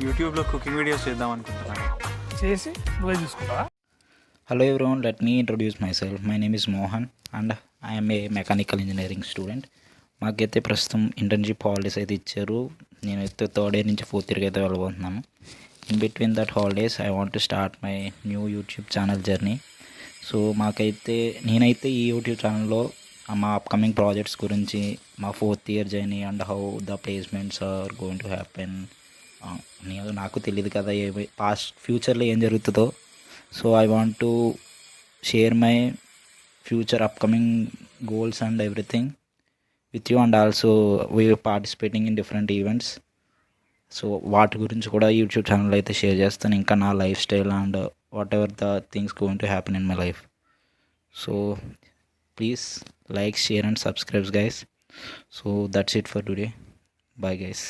యూట్యూబ్లో cooking videos చేద్దాం అనుకుంటున్నాను. చేసి నువ్వే చూసుకుంటావా? Hello everyone, let me introduce myself. My name is Mohan and I am a mechanical engineering student. మాకైతే ప్రస్తుతం ఇంటర్న్షిప్ హాలిడేస్ అయితే ఇచ్చారు. నేనైతే థర్డ్ ఇయర్ నుంచి ఫోర్త్ ఇయర్కి అయితే వెళ్ళబోతున్నాను. In between that holidays I want to start my new YouTube channel journey. So నేనైతే ఈ యూట్యూబ్ ఛానల్లో మా అప్కమింగ్ ప్రాజెక్ట్స్ గురించి, మా fourth year journey and how the placements are going to happen, నాకు తెలియదు కదా పాస్ట్ ఫ్యూచర్లో ఏం జరుగుతుందో. So I want to share my future upcoming goals and everything with you, and also we are participating in different events. So వాటి గురించి కూడా YouTube channel అయితే షేర్ చేస్తాను. ఇంకా నా life style and what ever the things going to happen in my life. So please like, share and subscribe guys. So that's it for today. Bye guys.